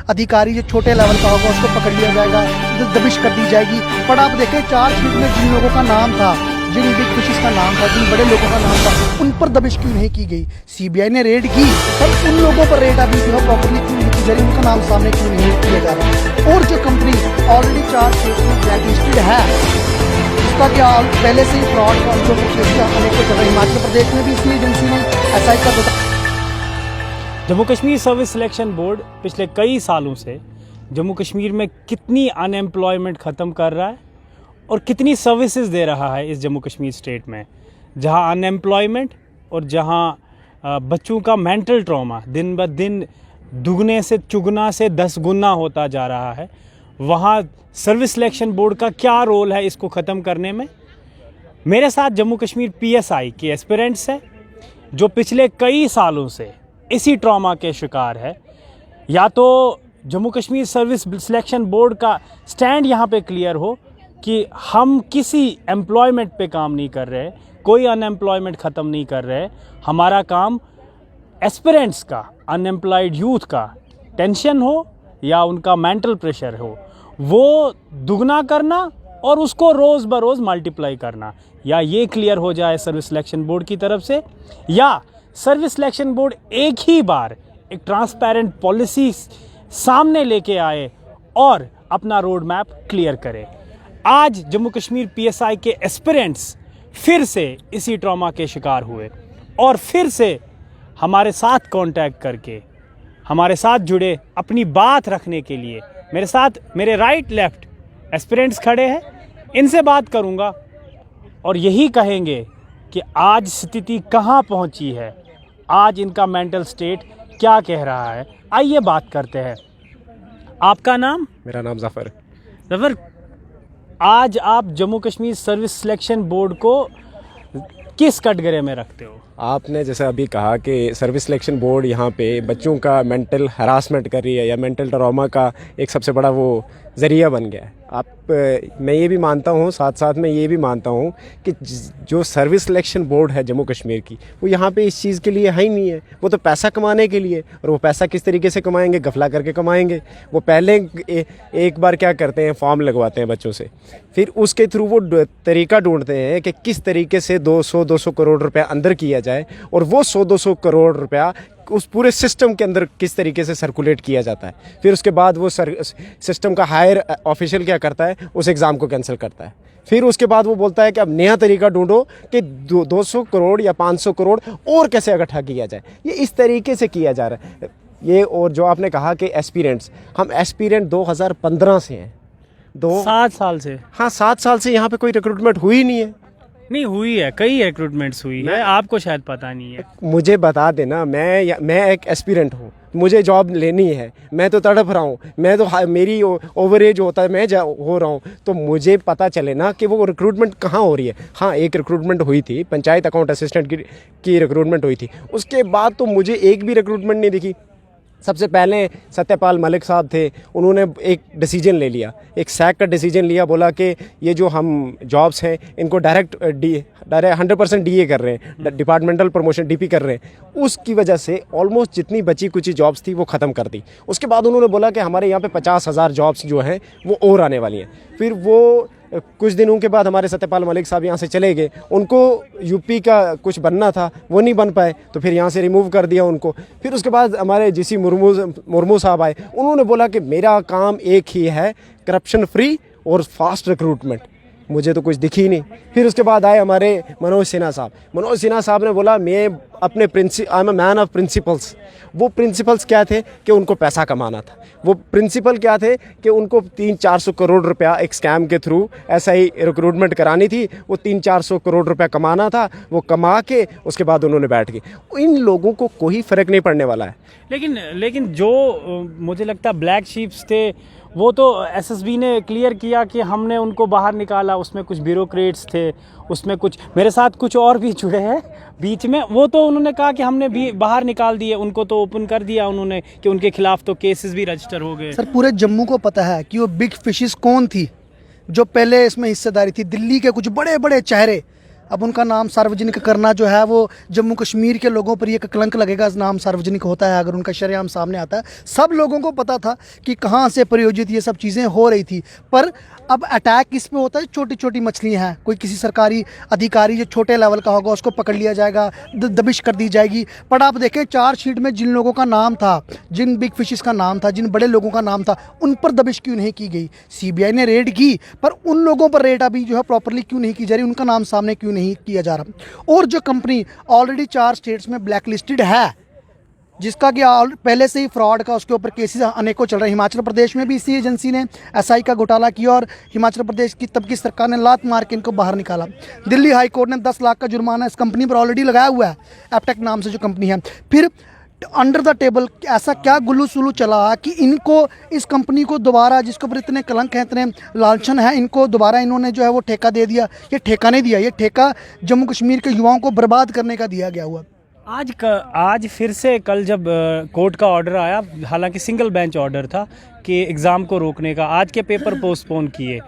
अधिकारी जो छोटे लेवल का होगा उसको पकड़ लिया जाएगा, दबिश कर दी जाएगी। पर आप देखें चार्जशीट में जिन लोगों का नाम था, जिन बिग फिशेस का नाम था, जिन बड़े लोगों का नाम था, उन पर दबिश क्यों नहीं की गई? सीबीआई ने रेड की, पर उन लोगों पर रेड अभी प्रॉपर्ली क्यों नहीं की जा रही? उनका नाम सामने क्यों नहीं किया जा रहा? और जो कंपनी ऑलरेडी चार्जशीट में ब्लैकलिस्टेड है, उसका क्या पहले से ही फ्रॉड का जो अनेकों जगह हिमाचल प्रदेश में भी इसलिए एजेंसी ने एसआई का बताया। Jammu Kashmir service selection board पिछले कई सालों से जम्मू कश्मीर में कितनी अनएम्प्लॉयमेंट ख़त्म कर रहा है और कितनी सर्विसेज दे रहा है इस जम्मू कश्मीर स्टेट में, जहां अनएम्प्लॉयमेंट और जहां बच्चों का मेंटल ट्रॉमा दिन ब दिन दुगने से चुगना से 10 गुना होता जा रहा है, वहां सर्विस सिलेक्शन बोर्ड का क्या रोल है इसको ख़त्म करने में। मेरे साथ जम्मू कश्मीर पीएसआई के एस्पिरेंट्स हैं जो पिछले कई सालों से इसी ट्रॉमा के शिकार है। या तो Jammu Kashmir service selection board का स्टैंड यहाँ पे क्लियर हो कि हम किसी एम्प्लॉयमेंट पे काम नहीं कर रहे, कोई अनएम्प्लॉयमेंट ख़त्म नहीं कर रहे, हमारा काम एस्पिरेंट्स का, अनएम्प्लॉयड यूथ का टेंशन हो या उनका मेंटल प्रेशर हो, वो दुगना करना और उसको रोज़ बरोज़ मल्टीप्लाई करना। या ये क्लियर हो जाए सर्विस सिलेक्शन बोर्ड की तरफ से, या सर्विस सिलेक्शन बोर्ड एक ही बार एक ट्रांसपेरेंट पॉलिसी सामने लेके आए और अपना रोड मैप क्लियर करे। आज जम्मू कश्मीर पीएसआई के एस्पिरेंट्स फिर से इसी ट्रॉमा के शिकार हुए और फिर से हमारे साथ कांटेक्ट करके हमारे साथ जुड़े अपनी बात रखने के लिए। मेरे साथ मेरे राइट लेफ्ट एस्पिरेंट्स खड़े हैं, इनसे बात करूंगा और यही कहेंगे कि आज स्थिति कहां पहुंची है, आज इनका मेंटल स्टेट क्या कह रहा है। आइए बात करते हैं। आपका नाम? मेरा नाम ज़फ़र। ज़फ़र, आज आप Jammu Kashmir service selection board को किस कटघरे में रखते हो? आपने जैसे अभी कहा कि सर्विस सिलेक्शन बोर्ड यहाँ पे बच्चों का मेंटल हरासमेंट कर रही है या मेंटल ट्रॉमा का एक सबसे बड़ा वो ज़रिया बन गया है। मैं ये भी मानता हूँ, साथ साथ में ये भी मानता हूँ कि जो सर्विस सिलेक्शन बोर्ड है जम्मू कश्मीर की, वो यहाँ पे इस चीज़ के लिए है ही नहीं है। वो तो पैसा कमाने के लिए, और वो पैसा किस तरीके से कमाएंगे? गफला करके कमाएंगे। वो पहले एक बार क्या करते हैं, फॉर्म लगवाते हैं बच्चों से, फिर उसके थ्रू वो तरीका ढूंढते हैं कि किस तरीके से 200 करोड़ रुपया अंदर किया जाए, और वो 100-200 करोड़ रुपया उस पूरे सिस्टम के अंदर किस तरीके से सर्कुलेट किया जाता है। फिर उसके बाद वो सिस्टम का हायर ऑफिशियल क्या करता है, उस एग्ज़ाम को कैंसिल करता है। फिर उसके बाद वो बोलता है कि अब नया तरीका ढूंढो कि 200 करोड़ या 500 करोड़ और कैसे इकट्ठा किया जाए। ये इस तरीके से किया जा रहा है ये। और जो आपने कहा कि एस्पिरेंट्स, हम एस्पिरेंट 2015 से हैं। 7 साल से? हाँ, 7 साल से यहाँ पे कोई रिक्रूटमेंट हुई नहीं है। नहीं हुई है, कई रिक्रूटमेंट्स हुई है, आपको शायद पता नहीं है। मुझे बता देना, मैं एक एस्पिरेंट हूँ, मुझे जॉब लेनी है, मैं तो तड़प रहा हूँ, मैं तो मेरी ओवर एज होता है, मैं हो रहा हूँ, तो मुझे पता चले ना कि वो रिक्रूटमेंट कहाँ हो रही है। हाँ, एक रिक्रूटमेंट हुई थी, पंचायत अकाउंट असिस्टेंट की रिक्रूटमेंट हुई थी। उसके बाद तो मुझे एक भी रिक्रूटमेंट नहीं दिखी। सबसे पहले सत्यपाल मलिक साहब थे, उन्होंने एक डिसीजन ले लिया, एक सैक का डिसीजन लिया, बोला कि ये जो हम जॉब्स हैं इनको डायरेक्ट 100% डीए कर रहे हैं, डिपार्टमेंटल प्रमोशन डीपी कर रहे हैं। उसकी वजह से ऑलमोस्ट जितनी बची कुची जॉब्स थी वो ख़त्म कर दी। उसके बाद उन्होंने बोला कि हमारे यहाँ पे 50,000 जॉब्स जो हैं वो और आने वाली हैं। फिर वो कुछ दिनों के बाद हमारे सत्यपाल मलिक साहब यहाँ से चले गए, उनको यूपी का कुछ बनना था, वो नहीं बन पाए, तो फिर यहाँ से रिमूव कर दिया उनको। फिर उसके बाद हमारे जीसी मुर्मू साहब आए, उन्होंने बोला कि मेरा काम एक ही है, करप्शन फ्री और फास्ट रिक्रूटमेंट। मुझे तो कुछ दिखी नहीं। फिर उसके बाद आए हमारे मनोज सिन्हा साहब। मनोज सिन्हा साहब ने बोला मैं अपने I am a man of principles. वो प्रिंसिपल्स क्या थे कि उनको पैसा कमाना था। वो प्रिंसिपल क्या थे कि उनको 300-400 करोड़ रुपया एक स्कैम के थ्रू ऐसा ही रिक्रूटमेंट करानी थी। वो 300-400 करोड़ रुपया कमाना था, वो कमा के उसके बाद उन्होंने बैठ गए। इन लोगों को कोई फ़र्क नहीं पड़ने वाला है। लेकिन जो मुझे लगता है ब्लैक शीप्स थे, वो तो एसएसबी ने क्लियर किया कि हमने उनको बाहर निकाला। उसमें कुछ ब्यूरोक्रेट्स थे, उसमें कुछ मेरे साथ कुछ और भी जुड़े हैं बीच में। वो तो उन्होंने कहा कि हमने भी बाहर निकाल दिए, उनको तो ओपन कर दिया उन्होंने कि उनके खिलाफ तो केसेस भी रजिस्टर हो गए। सर, पूरे जम्मू को पता है कि वो बिग फिशेस कौन थी जो पहले इसमें हिस्सेदारी थी। दिल्ली के कुछ बड़े बड़े चेहरे अब उनका नाम सार्वजनिक करना जो है वो जम्मू कश्मीर के लोगों पर ये कलंक लगेगा। नाम सार्वजनिक होता है अगर उनका शरेआम सामने आता है। सब लोगों को पता था कि कहाँ से प्रायोजित ये सब चीज़ें हो रही थी, पर अब अटैक किस पे होता है? छोटी छोटी मछलियाँ हैं, कोई किसी सरकारी अधिकारी जो छोटे लेवल का होगा उसको पकड़ लिया जाएगा, दबिश कर दी जाएगी। पर आप देखें चार्जशीट में जिन लोगों का नाम था, जिन बिग फिशेस का नाम था, जिन बड़े लोगों का नाम था, उन पर दबिश क्यों नहीं की गई? सीबीआई ने रेड की, पर उन लोगों पर रेड अभी जो है प्रॉपरली क्यों नहीं की जा रही? उनका नाम सामने क्यों नहीं किया जा रहा? और जो कंपनी ऑलरेडी 4 स्टेट्स में ब्लैक लिस्टेड है, जिसका कि पहले से ही फ्रॉड का उसके ऊपर केसेस अनेकों चल रहे हैं। हिमाचल प्रदेश में भी इसी एजेंसी ने एसआई का घोटाला किया और हिमाचल प्रदेश की तब की सरकार ने लात मार के इनको बाहर निकाला। दिल्ली हाई कोर्ट ने 10 लाख का जुर्माना इस कंपनी पर ऑलरेडी लगाया हुआ है, एपटेक नाम से जो कंपनी है। फिर अंडर द टेबल ऐसा क्या गुल्लू सुलू चला कि इनको इस कंपनी को दोबारा, जिसके ऊपर इतने कलंक हैं, इतने लांछन है, इनको दोबारा इन्होंने जो है वो ठेका दे दिया। ये ठेका नहीं दिया, ये ठेका जम्मू कश्मीर के युवाओं को बर्बाद करने का दिया गया हुआ। आज फिर से कल जब कोर्ट का ऑर्डर आया, हालांकि सिंगल बेंच ऑर्डर था कि एग्ज़ाम को रोकने का, आज के पेपर पोस्टपोन किए।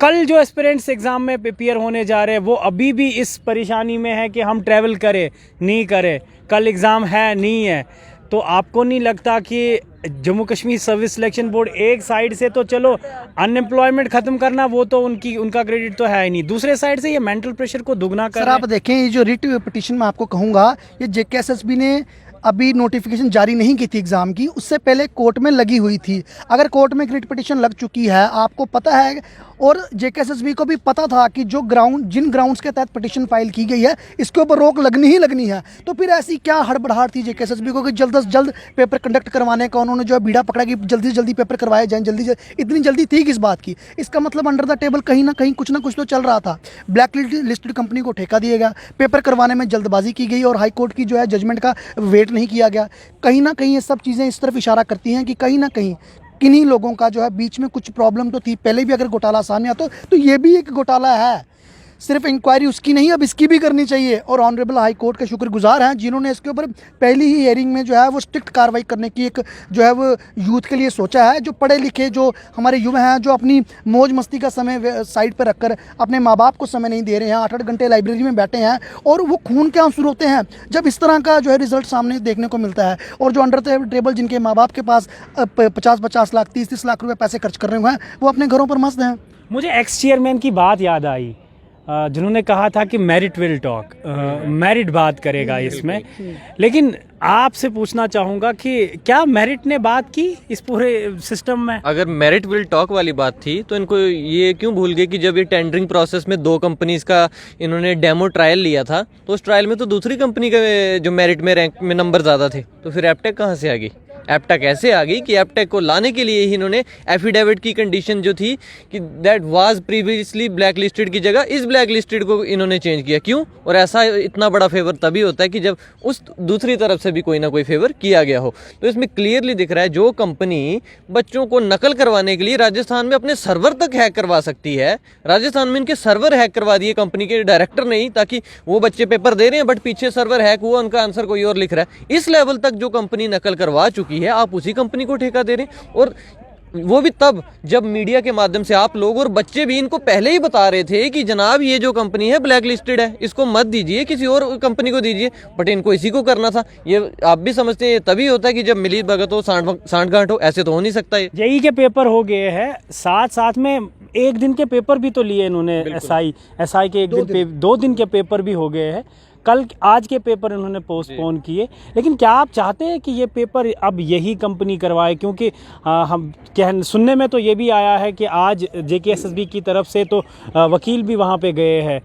कल जो एस्पिरेंट्स एग्ज़ाम में पेपर होने जा रहे हैं वो अभी भी इस परेशानी में है कि हम ट्रैवल करें नहीं करें, कल एग्ज़ाम है नहीं है। तो आपको नहीं लगता कि Jammu Kashmir service selection board एक साइड से तो चलो अनएम्प्लॉयमेंट ख़त्म करना, वो तो उनका क्रेडिट तो है ही नहीं, दूसरे साइड से ये मेंटल प्रेशर को दुगना कर सर आप देखें, ये जो रिट पिटीशन में आपको कहूँगा, ये जेकेएसएसबी ने अभी नोटिफिकेशन जारी नहीं की थी एग्ज़ाम की, उससे पहले कोर्ट में लगी हुई थी। अगर कोर्ट में रिट पिटीशन लग चुकी है, आपको पता है, और जेकेएसएसबी को भी पता था कि जिन ग्राउंड्स के तहत पिटीशन फाइल की गई है इसके ऊपर रोक लगनी ही लगनी है, तो फिर ऐसी क्या हड़बड़ाहट थी जेकेएसएसबी को कि जल्द से जल्द पेपर कंडक्ट करवाने का उन्होंने जो है बीड़ा पकड़ा कि जल्दी से जल्दी पेपर करवाए जाएँ। इतनी जल्दी थी किस बात की? इसका मतलब अंडर द टेबल कहीं ना कहीं कुछ ना कुछ तो चल रहा था। ब्लैक लिस्टेड कंपनी को ठेका दिया गया, पेपर करवाने में जल्दबाजी की गई और हाई कोर्ट की जो है जजमेंट का वेट नहीं किया गया। कहीं ना कहीं ये सब चीज़ें इस तरफ इशारा करती हैं कि कहीं ना कहीं किन्हीं लोगों का जो है बीच में कुछ प्रॉब्लम तो थी। पहले भी अगर घोटाला सामने आता तो ये भी एक घोटाला है, सिर्फ इंक्वायरी उसकी नहीं, अब इसकी भी करनी चाहिए। और ऑनरेबल हाई कोर्ट के शुक्रगुजार हैं जिन्होंने इसके ऊपर पहली ही हियरिंग में जो है वो स्ट्रिक्ट कार्रवाई करने की एक जो है वो यूथ के लिए सोचा है। जो पढ़े लिखे जो हमारे युवा हैं, जो अपनी मौज मस्ती का समय साइड पर रखकर अपने माँ बाप को समय नहीं दे रहे हैं, 8-8 घंटे लाइब्रेरी में बैठे हैं, और वो खून के आंसू रोते हैं जब इस तरह का जो है रिजल्ट सामने देखने को मिलता है। और जो अंडर टेबल जिनके माँ बाप के पास 50-50 लाख 30-30 लाख रुपये पैसे खर्च कर रहे हुए हैं, वो अपने घरों पर मस्त हैं। मुझे एक्स चेयरमैन की बात याद आई जिन्होंने कहा था कि मेरिट विल टॉक, मेरिट बात करेगा इसमें। लेकिन आपसे पूछना चाहूँगा कि क्या मेरिट ने बात की इस पूरे सिस्टम में? अगर मेरिट विल टॉक वाली बात थी तो इनको ये क्यों भूल गए कि जब ये टेंडरिंग प्रोसेस में 2 कंपनीज का इन्होंने डेमो ट्रायल लिया था, तो उस ट्रायल में तो दूसरी कंपनी के जो मेरिट में रैंक में नंबर ज़्यादा थे, तो फिर एपटेक कहाँ से आ गई? एपटेक ऐसे आ गई कि एपटेक को लाने के लिए ही इन्होंने एफिडेविट की कंडीशन जो थी कि that was previously black listed की जगह इस ब्लैक लिस्टेड को इन्होंने चेंज किया। क्यों? और ऐसा इतना बड़ा फेवर तभी होता है कि जब उस दूसरी तरफ से भी कोई ना कोई फेवर किया गया हो। तो इसमें क्लियरली दिख रहा है जो कंपनी बच्चों को नकल करवाने के लिए राजस्थान में अपने सर्वर तक हैक करवा सकती है, राजस्थान में इनके सर्वर हैक करवा दिए कंपनी के डायरेक्टर ने ही, ताकि वो बच्चे पेपर दे रहे हैं बट पीछे सर्वर हैक हुआ, उनका आंसर कोई और लिख रहा है। इस लेवल तक जो कंपनी नकल करवा चुकी है, आप उसी कंपनी को ठेका दे रहे हैं। और वो भी तब जब मीडिया के माध्यम से आप लोग और बच्चे भी इनको पहले ही बता रहे थे कि जनाब ये जो कंपनी है ब्लैक लिस्टेड है, इसको मत दीजिए, किसी और कंपनी को दीजिए, बट इनको इसी को करना था। ये आप भी समझते हैं तभी होता है कि जब मिली भगत हो, सांठ-गांठ हो, ऐसे तो हो नहीं सकता। जेईई के पेपर हो गए हैं, साथ में एक दिन के पेपर भी तो लिए इन्होंने, एसआई के 2 दिन के पेपर भी हो गए हैं। कल आज के पेपर इन्होंने पोस्टपोन किए, लेकिन क्या आप चाहते हैं कि ये पेपर अब यही कंपनी करवाए? क्योंकि हम सुनने में तो ये भी आया है कि आज जेकेएसएसबी की तरफ से तो वकील भी वहाँ पे गए हैं।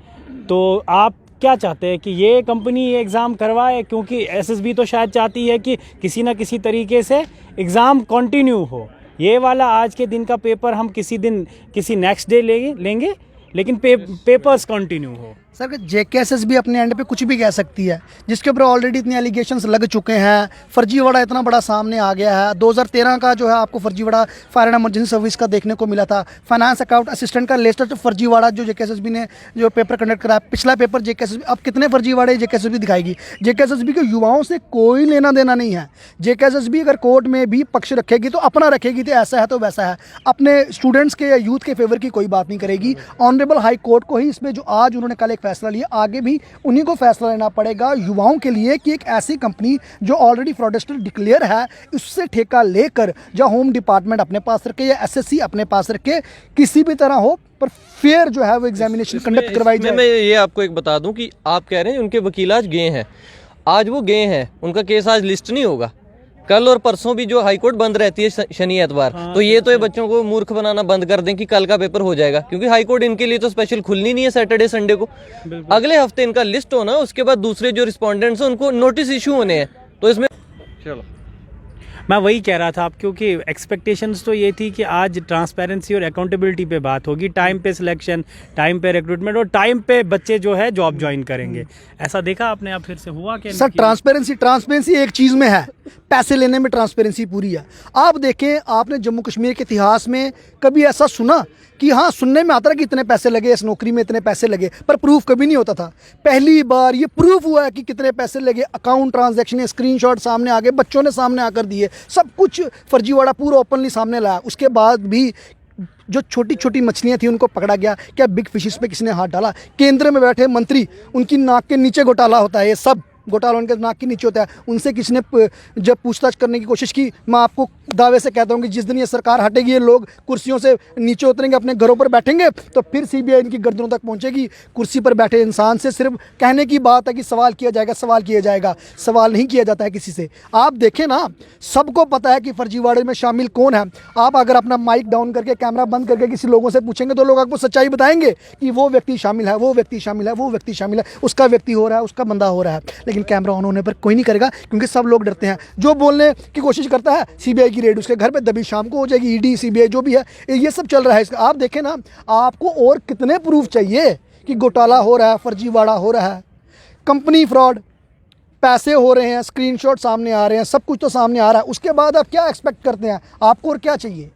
तो आप क्या चाहते हैं कि ये कंपनी ये एग्ज़ाम करवाए? क्योंकि एसएसबी तो शायद चाहती है कि किसी ना किसी तरीके से एग्ज़ाम कंटिन्यू हो। ये वाला आज के दिन का पेपर हम किसी दिन किसी नेक्स्ट डे लेंगे, लेकिन पेपर्स कंटिन्यू हो। सर जेकेएसएसबी अपने एंड पे कुछ भी कह सकती है, जिसके ऊपर ऑलरेडी इतने एलिगेशंस लग चुके हैं, फर्जीवाड़ा इतना बड़ा सामने आ गया है। 2013 का जो है आपको फर्जीवाड़ा फायर एंड इमरजेंसी सर्विस का देखने को मिला था, फाइनेंस अकाउंट असिस्टेंट का लेटेस्ट फर्जीवाड़ा जो जेकेएसएसबी ने जो पेपर कंडक्ट कराया, पिछला पेपर जेकेएसएसबी, अब कितने फर्जीवाड़े जेकेएसएसबी दिखाएगी? जेकेएसएसबी के युवाओं से कोई लेना देना नहीं है। जेकेएसएसबी अगर कोर्ट में भी पक्ष रखेगी तो अपना रखेगी, तो ऐसा है तो वैसा है, अपने स्टूडेंट्स के या यूथ के फेवर की कोई बात नहीं करेगी। ऑनरेबल हाई कोर्ट को ही इसमें जो आज उन्होंने कल एक फैसला लिया, आगे भी उन्हीं को फैसला लेना पड़ेगा युवाओं के लिए कि एक ऐसी कंपनी जो ऑलरेडी फ्रॉडस्टर डिक्लेयर है उससे ठेका लेकर या होम डिपार्टमेंट अपने पास रखे या एसएससी अपने पास रखे, किसी भी तरह हो पर फेयर जो है वो एग्जामिनेशन कंडक्ट करवाई जाए। मैं ये आपको एक बता दूं कि आप कह रहे हैं उनके वकील आज गए हैं, आज वो गए हैं, उनका केस आज लिस्ट नहीं होगा। कल और परसों भी जो हाईकोर्ट बंद रहती है शनि एतवार, तो ये तो ये बच्चों को मूर्ख बनाना बंद कर दें कि कल का पेपर हो जाएगा, क्योंकि हाईकोर्ट इनके लिए तो स्पेशल खुलनी नहीं है सैटरडे संडे को। अगले हफ्ते इनका लिस्ट होना, उसके बाद दूसरे जो रिस्पोंडेंट्स हैं उनको नोटिस इशू होने हैं। तो इसमें चलो मैं वही कह रहा था आप, क्योंकि एक्सपेक्टेशंस तो ये थी कि आज ट्रांसपेरेंसी और अकाउंटेबिलिटी पे बात होगी, टाइम पे सिलेक्शन, टाइम पे रिक्रूटमेंट और टाइम पे बच्चे जो है जॉब ज्वाइन करेंगे। ऐसा देखा आपने, आप फिर से हुआ कि सर ट्रांसपेरेंसी एक चीज़ में है, पैसे लेने में ट्रांसपेरेंसी पूरी है। आप देखें, आपने जम्मू कश्मीर के इतिहास में कभी ऐसा सुना कि हाँ, सुनने में आता है कि इतने पैसे लगे, इस नौकरी में इतने पैसे लगे, पर प्रूफ कभी नहीं होता था। पहली बार ये प्रूफ हुआ है कि कितने पैसे लगे, अकाउंट ट्रांजैक्शन स्क्रीनशॉट सामने आ गए, बच्चों ने सामने आकर दिए, सब कुछ फर्जीवाड़ा पूरा ओपनली सामने लाया। उसके बाद भी जो छोटी छोटी मछलियां थी उनको पकड़ा गया। क्या बिग फिशेस पे किसने हाथ डाला? केंद्र में बैठे मंत्री, उनकी नाक के नीचे घोटाला होता है, ये सब घोटाला उनके नाक के नीचे होता है। उनसे किसने जब पूछताछ करने की कोशिश की, मैं आपको दावे से कहता हूँ कि जिस दिन ये सरकार हटेगी, ये लोग कुर्सियों से नीचे उतरेंगे, अपने घरों पर बैठेंगे, तो फिर सीबीआई इनकी गर्दनों तक पहुँचेगी। कुर्सी पर बैठे इंसान से सिर्फ कहने की बात है कि सवाल किया जाएगा, सवाल किया जाएगा, सवाल नहीं किया जाता है किसी से। आप देखें ना, सबको पता है कि फर्जीवाड़े में शामिल कौन है। आप अगर अपना माइक डाउन करके, कैमरा बंद करके किसी लोगों से पूछेंगे तो लोग आपको सच्चाई बताएंगे कि वो व्यक्ति शामिल है, वो व्यक्ति शामिल है, वो व्यक्ति शामिल है, उसका व्यक्ति हो रहा है, उसका बंदा हो रहा है। लेकिन कैमरा ऑन होने पर कोई नहीं करेगा, क्योंकि सब लोग डरते हैं। जो बोलने की कोशिश करता है, सीबीआई की रेड उसके घर पे दबी शाम को हो जाएगी, ईडी सीबीआई जो भी है, ये सब चल रहा है। इसका आप देखें ना, आपको और कितने प्रूफ चाहिए कि घोटाला हो रहा है, फर्जीवाड़ा हो रहा है, कंपनी फ्रॉड, पैसे हो रहे हैं, स्क्रीनशॉट सामने आ रहे हैं, सब कुछ तो सामने आ रहा है। उसके बाद आप क्या एक्सपेक्ट करते हैं? आपको और क्या चाहिए?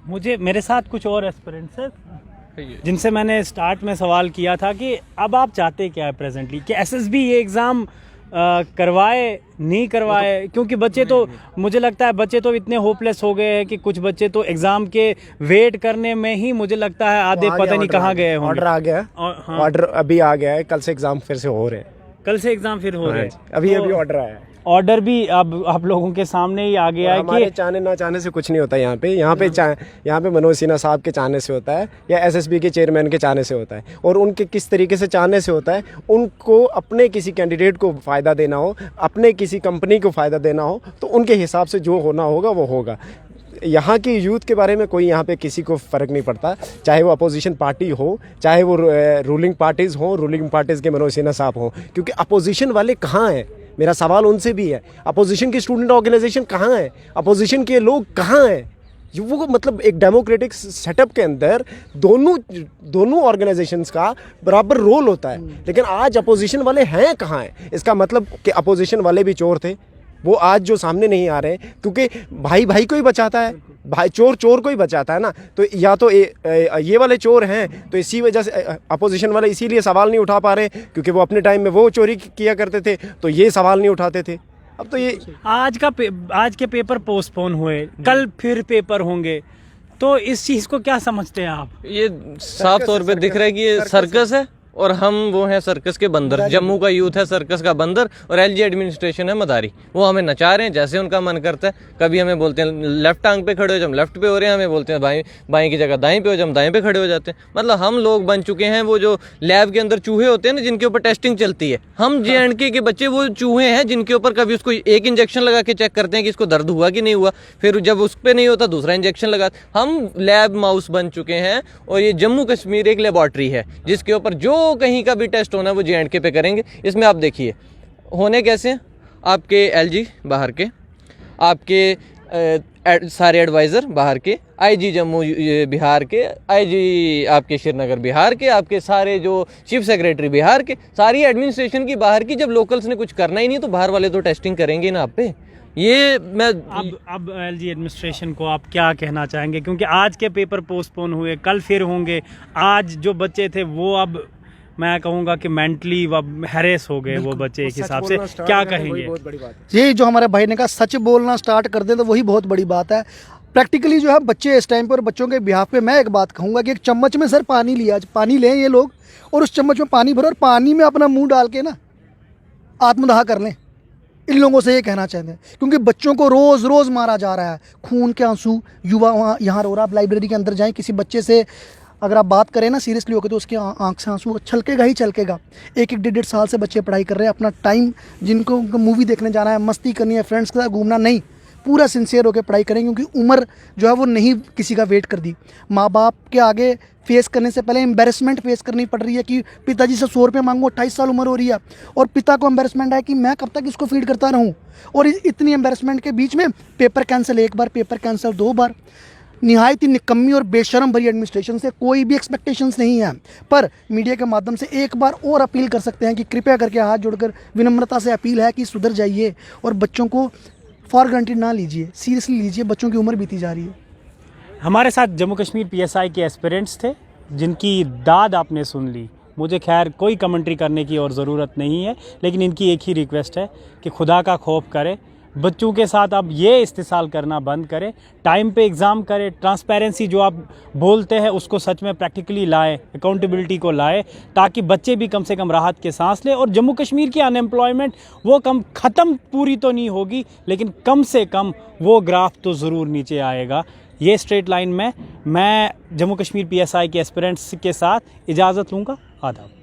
मुझे, मेरे साथ कुछ और एस्पिरेंट्स हैं जिनसे मैंने स्टार्ट में सवाल किया था कि अब आप चाहते क्या है प्रेजेंटली, कि एसएसबी ये एग्ज़ाम करवाए नहीं करवाए, क्योंकि बच्चे तो, मुझे लगता है बच्चे तो इतने होपलेस हो गए हैं कि कुछ बच्चे तो एग्जाम के वेट करने में ही मुझे लगता है आधे पता नहीं कहाँ गए होंगे। ऑर्डर आ गया, ऑर्डर अभी आ गया है, कल से एग्जाम फिर से हो रहे हैं, कल से एग्जाम फिर हो रहे हैं। अभी ऑर्डर आया है, ऑर्डर भी अब आप लोगों के सामने ही आ गया है कि चाहने ना चाहने से कुछ नहीं होता यहाँ पे मनोज सिन्हा साहब के चाहने से होता है या एसएसबी के चेयरमैन के चाहने से होता है। और उनके किस तरीके से चाहने से होता है, उनको अपने किसी कैंडिडेट को फ़ायदा देना हो, अपने किसी कंपनी को फ़ायदा देना हो, तो उनके हिसाब से जो होना होगा वो होगा। यहाँ की यूथ के बारे में कोई यहाँ पे किसी को फ़र्क नहीं पड़ता, चाहे वो अपोजिशन पार्टी हो, चाहे वो रूलिंग पार्टीज़ हो, रूलिंग पार्टीज़ के मनोज सिन्हा साहब हों, क्योंकि अपोजिशन वाले कहाँ हैं? मेरा सवाल उनसे भी है, अपोजिशन की स्टूडेंट ऑर्गेनाइजेशन कहाँ है? अपोजिशन के लोग कहाँ हैं? वो मतलब एक डेमोक्रेटिक सेटअप के अंदर दोनों ऑर्गेनाइजेशंस का बराबर रोल होता है, लेकिन आज अपोजिशन वाले हैं कहाँ हैं? इसका मतलब कि अपोजिशन वाले भी चोर थे, वो आज जो सामने नहीं आ रहे हैं, क्योंकि भाई भाई को ही बचाता है, भाई चोर चोर को ही बचाता है ना। तो या तो ये वाले चोर हैं, तो इसी वजह से अपोजिशन वाले इसीलिए सवाल नहीं उठा पा रहे, क्योंकि वो अपने टाइम में वो चोरी किया करते थे, तो ये सवाल नहीं उठाते थे। अब तो ये आज के पेपर पोस्टपोन हुए, कल फिर पेपर होंगे, तो इस चीज़ को क्या समझते हैं आप? ये साफ तौर पे दिख रहा है कि ये सर्कस है और हम वो हैं सर्कस के बंदर। जम्मू का यूथ है सर्कस का बंदर और एलजी एडमिनिस्ट्रेशन है मदारी। वो हमें नचा रहे हैं जैसे उनका मन करता है। कभी हमें बोलते हैं लेफ्ट टांग पे खड़े हो, जब हम लेफ्ट पे हो रहे हैं, हमें बोलते हैं बाएं की जगह दाएं पे हो, जब हम दाएं पे खड़े हो जाते हैं। मतलब हम लोग बन चुके हैं वो जो लैब के अंदर चूहे होते हैं ना, जिनके ऊपर टेस्टिंग चलती है। हम JNK के बच्चे वो चूहे हैं जिनके ऊपर कभी उसको एक इंजेक्शन लगा के चेक करते हैं कि इसको दर्द हुआ कि नहीं हुआ, फिर जब उस पर नहीं होता दूसरा इंजेक्शन लगा। हम लैब माउस बन चुके हैं और ये जम्मू कश्मीर एक लेबॉर्ट्री है जिसके ऊपर जो कहीं का भी टेस्ट होना है वो JNK पे करेंगे। इसमें आप देखिए होने कैसे हैं, आपके LG बाहर के, आपके सारे एडवाइज़र बाहर के, IG जम्मू बिहार के, IG आपके श्रीनगर बिहार के, आपके सारे जो चीफ सेक्रेटरी बिहार के, सारी एडमिनिस्ट्रेशन की बाहर की। जब लोकल्स ने कुछ करना ही नहीं तो बाहर वाले तो टेस्टिंग करेंगे ना आप पे। ये मैं अब LG एडमिनिस्ट्रेशन को आप क्या कहना चाहेंगे, क्योंकि आज के पेपर पोस्टपोन हुए, कल फिर होंगे। आज जो बच्चे थे वो अब मैं कहूँगा कि मेंटली हैरेस हो गए वो बच्चे एक हिसाब से, क्या कहेंगे? ये जो हमारे भाई ने कहा सच बोलना स्टार्ट कर दें तो वही बहुत बड़ी बात है। प्रैक्टिकली जो है बच्चे इस टाइम पर, बच्चों के बिहाफ पे मैं एक बात कहूँगा कि एक चम्मच में सर पानी लिया, पानी लें ये लोग और उस चम्मच में पानी भरो और पानी में अपना मुंह डाल के ना आत्मदाह कर लें। इन लोगों से ये कहना चाहते हैं, क्योंकि बच्चों को रोज़ रोज़ मारा जा रहा है, खून के आंसू, युवा वहाँ यहाँ रो रहा। आप लाइब्रेरी के अंदर जाएं, किसी बच्चे से अगर आप बात करें ना सीरियसली होकर, तो उसके आंख से आंसू छलकेगा ही छलकेगा। एक एक 1.5 साल से बच्चे पढ़ाई कर रहे हैं, अपना टाइम, जिनको मूवी देखने जाना है, मस्ती करनी है, फ्रेंड्स के साथ घूमना, नहीं, पूरा सिंसियर होकर पढ़ाई करें, क्योंकि उम्र जो है वो नहीं किसी का वेट कर दी। माँ बाप के आगे फेस करने से पहले एम्बेरसमेंट फेस करनी पड़ रही है कि पिताजी से 100 रुपये मांगू, 28 साल उम्र हो रही है, और पिता को एम्बेरसमेंट है कि मैं कब तक इसको फीड करता रहूँ। और इतनी एम्बेरसमेंट के बीच में पेपर कैंसिल 1 बार, पेपर कैंसिल 2 बार। निहायत ही निकम्मी और बेशरम भरी एडमिनिस्ट्रेशन से कोई भी एक्सपेक्टेशंस नहीं है। पर मीडिया के माध्यम से एक बार और अपील कर सकते हैं कि कृपया करके हाथ जोड़कर विनम्रता से अपील है कि सुधर जाइए और बच्चों को फॉर ग्रांटेड ना लीजिए, सीरियसली लीजिए, बच्चों की उम्र बीती जा रही है। हमारे साथ जम्मू कश्मीर पीएसआई के एस्पिरेंट्स थे जिनकी दाद आपने सुन ली। मुझे खैर कोई कमेंट्री करने की और ज़रूरत नहीं है, लेकिन इनकी एक ही रिक्वेस्ट है कि खुदा का खौफ करें, बच्चों के साथ अब ये इस्तेसाल करना बंद करें, टाइम पे एग्ज़ाम करें, ट्रांसपेरेंसी जो आप बोलते हैं उसको सच में प्रैक्टिकली लाएं, अकाउंटेबिलिटी को लाएं, ताकि बच्चे भी कम से कम राहत के सांस लें। और जम्मू कश्मीर की अनएम्प्लॉयमेंट वो ख़त्म पूरी तो नहीं होगी, लेकिन कम से कम वो ग्राफ तो ज़रूर नीचे आएगा। ये स्ट्रेट लाइन में मैं जम्मू कश्मीर पीएसआई के एस्पिरेंट्स के साथ इजाज़त लूँगा। आदाब।